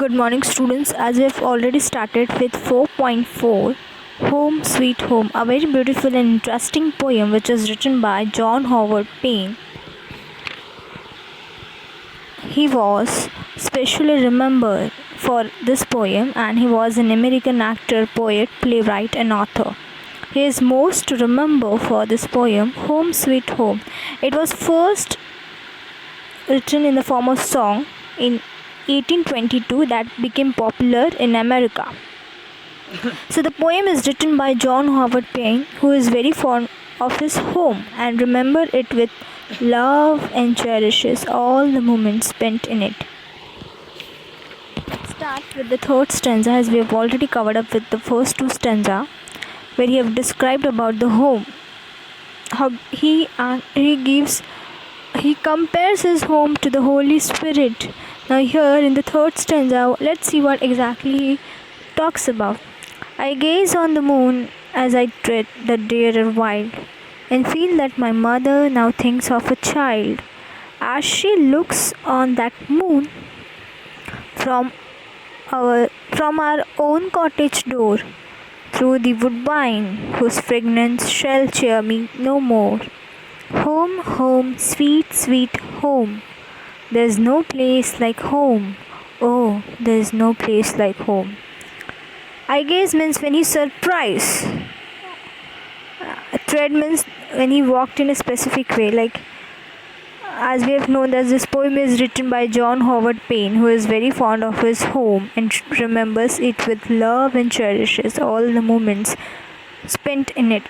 Good morning, students. As we have already started with 4.4, Home Sweet Home, a very beautiful and interesting poem which was written by John Howard Payne. He was specially remembered for this poem, and he was an American actor, poet, playwright, and author. He is most remembered for this poem, Home Sweet Home. It was first written in the form of song in 1822 that became popular in America. So the poem is written by John Howard Payne, who is very fond of his home and remember it with love and cherishes all the moments spent in it. Let's start with the third stanza, as we have already covered up with the first two stanza, where he have described about the home. How he compares his home to the Holy Spirit. Now here in the third stanza, let's see what exactly he talks about. I gaze on the moon as I tread the dearer wild, and feel that my mother now thinks of a child. As she looks on that moon from our own cottage door, through the woodbine whose fragrance shall cheer me no more. Home, home, sweet, sweet home. There's no place like home. Oh, there's no place like home. I gaze means when he's surprised. Tread means when he walked in a specific way. Like, as we have known that this poem is written by John Howard Payne, who is very fond of his home and remembers it with love and cherishes all the moments spent in it.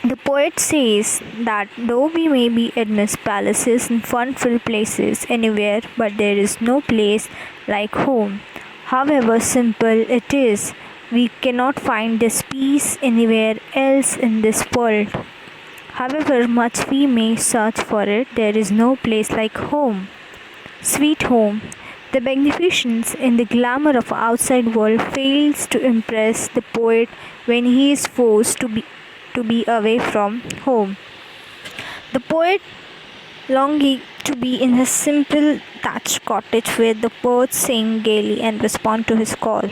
The poet says that though we may be amidst palaces and fun-filled places anywhere, but there is no place like home. However simple it is, we cannot find this peace anywhere else in this world. However much we may search for it, there is no place like home. Sweet home. The magnificence in the glamour of outside world fails to impress the poet when he is forced to be away from home. The poet longing to be in his simple thatched cottage where the birds sing gaily and respond to his call.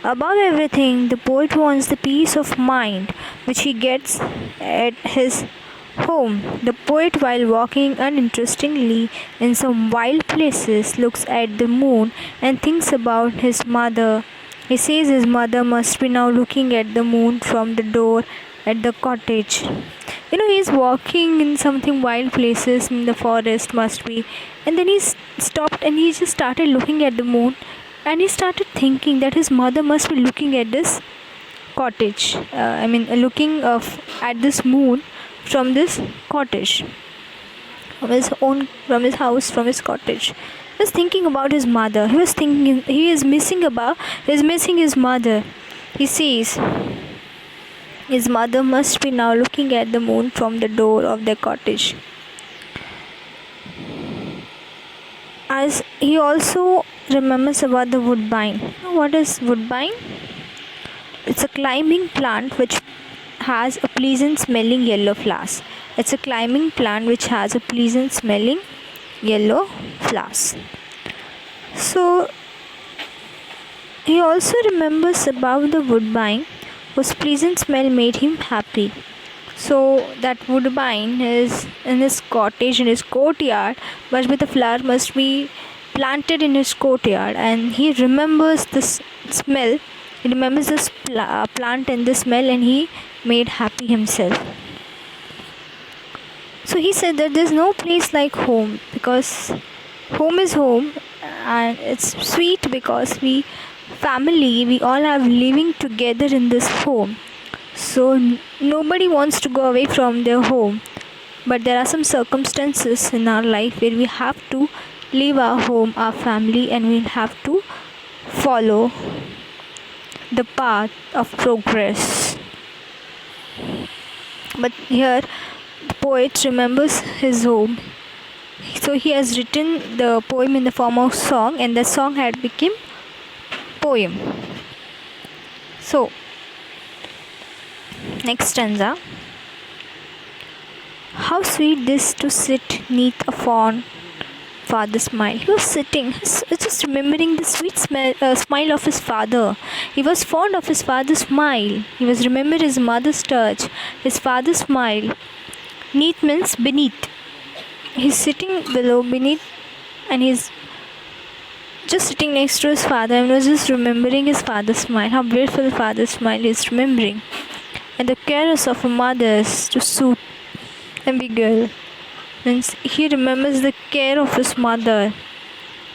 Above everything, the poet wants the peace of mind which he gets at his home. The poet, while walking uninterestingly in some wild places, looks at the moon and thinks about his mother. He says his mother must be now looking at the moon from the door at the cottage. He's walking in something wild places in the forest, must be, and then he stopped and he just started looking at the moon, and he started thinking that his mother must be looking at this cottage. Looking at this moon from this cottage, from his house, from his cottage. He was thinking about his mother. He was thinking he is missing his mother. He says his mother must be now looking at the moon from the door of their cottage. As he also remembers about the woodbine. What is woodbine? It's a climbing plant which has a pleasant smelling yellow flowers. It's a climbing plant which has a pleasant smelling yellow flowers. So he also remembers about the woodbine whose pleasant smell made him happy. So that woodbine is in his cottage, in his courtyard, but with a flower must be planted in his courtyard, and he remembers this smell. He remembers this plant and the smell, and he made happy himself. So he said that there's no place like home, because home is home, and it's sweet because we all are living together in this home. So nobody wants to go away from their home, but there are some circumstances in our life where we have to leave our home, our family, and we'll have to follow the path of progress. But here the poet remembers his home, so he has written the poem in the form of song, and the song had become poem. So next stanza. How sweet this to sit neath a father's smile. He was sitting, just remembering the sweet smile of his father. He was fond of his father's smile. He was remembering his mother's touch, his father's smile. Neath means beneath. He's sitting below, beneath, and he's just sitting next to his father and was just remembering his father's smile. How beautiful father's smile he's remembering. And the cares of a mother to soothe and be girl. Means he remembers the care of his mother,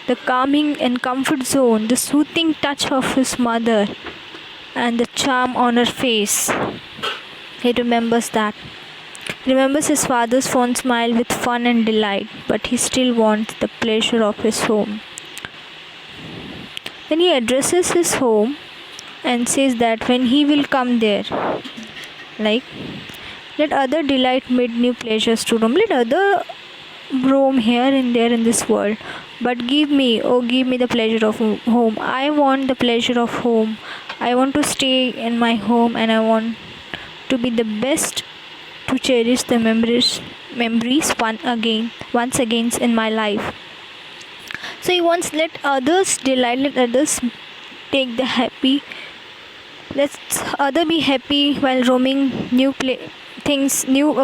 the calming and comfort zone, the soothing touch of his mother, and the charm on her face. He remembers that. He remembers his father's fond smile with fun and delight, but he still wants the pleasure of his home. Then he addresses his home and says that when he will come there, like, let other delight mid new pleasures to roam. Let other roam here and there in this world. But give me the pleasure of home. I want the pleasure of home. I want to stay in my home, and I want to be the best to cherish the memories once again in my life. So he wants let others delight, let others take the happy. Let other be happy while roaming new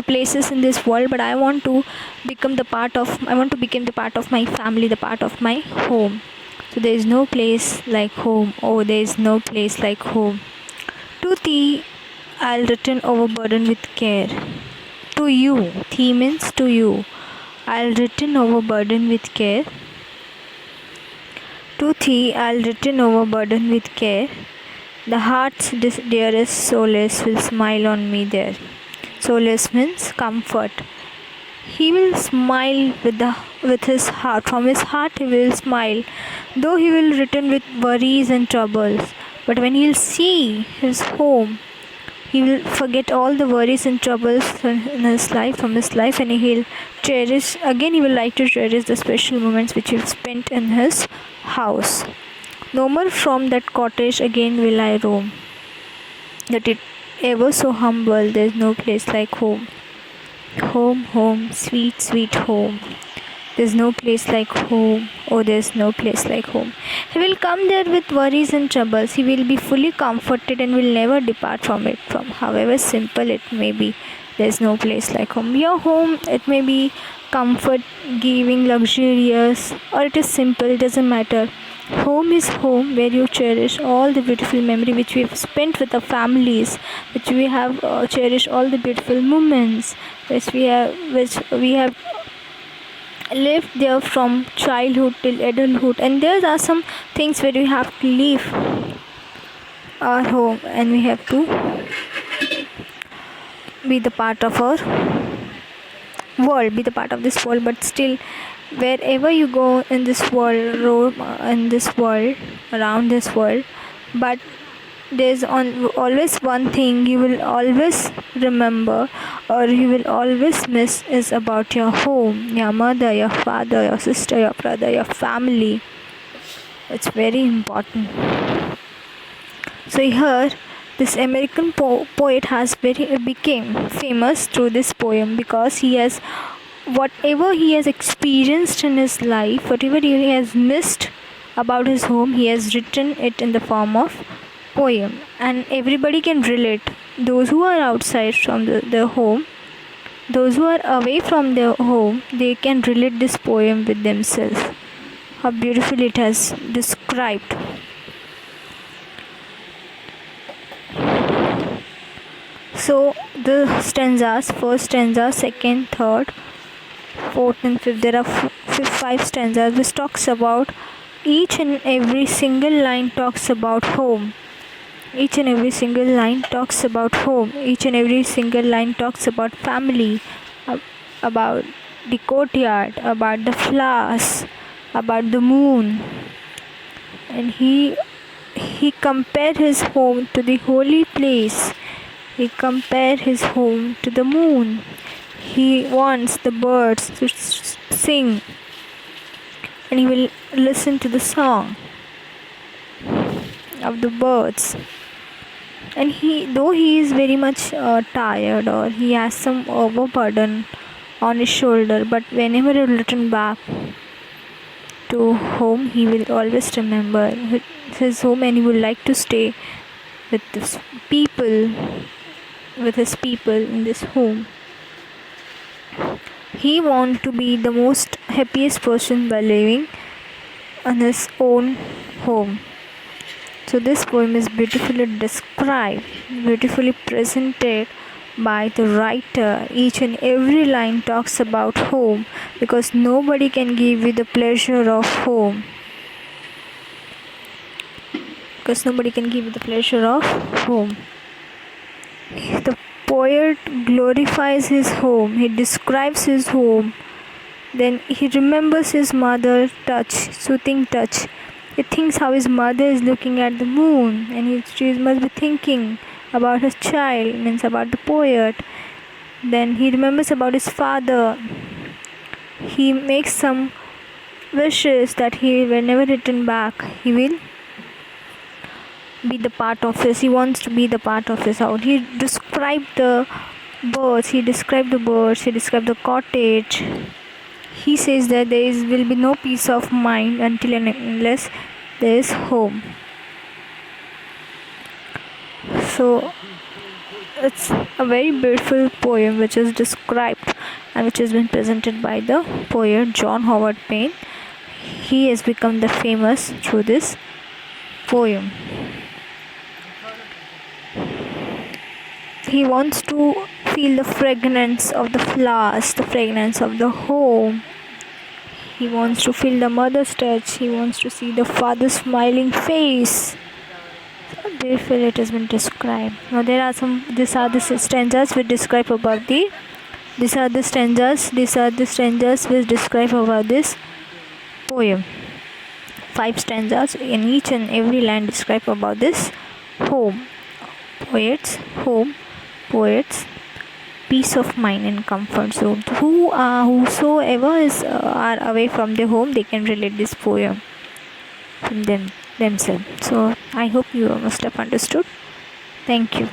places in this world. But I want to become the part of my family, the part of my home. So there is no place like home. Oh, there is no place like home. To thee I'll return overburdened with care. To you, thee means to you. I'll return overburdened with care. To thee I'll return overburdened with care. The heart's dearest solace will smile on me there. Solace means comfort. He will smile with his heart. From his heart he will smile, though he will return with worries and troubles. But when he'll see his home, he will forget all the worries and troubles from his life, and he'll cherish. Again, he will like to cherish the special moments which he'll spent in his house. No more from that cottage again will I roam. That it ever so humble, there's no place like home. Home, home, sweet, sweet home. There's no place like home. Oh, there's no place like home. He will come there with worries and troubles. He will be fully comforted and will never depart from it, from however simple it may be. There's no place like home. Your home, it may be comfort giving, luxurious, or it is simple, it doesn't matter. Home is home, where you cherish all the beautiful memory which we have spent with our families, which we have cherished all the beautiful moments which we have lived there from childhood till adulthood. And there are some things where we have to leave our home and we have to be the part of our world, be the part of this world. But still, wherever you go in this world, roam in this world, around this world, but there's always one thing you will always remember or you will always miss is about your home, your mother, your father, your sister, your brother, your family. It's very important. So here, this American poet has became famous through this poem because he has whatever he has experienced in his life, whatever he has missed about his home, he has written it in the form of poem, and everybody can relate. Those who are outside from their home, those who are away from their home, they can relate this poem with themselves. How beautifully it has described. So the stanzas, first stanza, second, third, fourth and fifth, there are five stanzas which talks about each and every single line talks about home. Each and every single line talks about home. Each and every single line talks about family, about the courtyard, about the flowers, about the moon. And he compared his home to the holy place. He compared his home to the moon. He wants the birds to sing, and he will listen to the song of the birds. And though he is very much tired or he has some overburden on his shoulder, but whenever he will return back to home, he will always remember his home, and he would like to stay with his people, in this home. He wants to be the most happiest person by living in his own home. So this poem is beautifully described, beautifully presented by the writer. Each and every line talks about home, because nobody can give you the pleasure of home. The poet glorifies his home, he describes his home, then he remembers his mother's touch, soothing touch. He thinks how his mother is looking at the moon, and she must be thinking about his child, means about the poet. Then he remembers about his father. He makes some wishes that he will never return back. He will be the part of his. He wants to be the part of his house. He described the birds. He described the cottage. He says that will be no peace of mind until and unless there is home. So it's a very beautiful poem which is described and which has been presented by the poet John Howard Payne. He has become the famous through this poem. He wants to feel the fragrance of the flowers, the fragrance of the home. He wants to feel the mother's touch. He wants to see the father's smiling face. So beautifully it has been described. Now these are the stanzas which describe about these are the stanzas which describe about this poem. 5 stanzas in each and every line describe about this home. Poets, peace of mind and comfort. So whosoever is are away from their home, they can relate this poem from themselves. So I hope you must have understood. Thank you.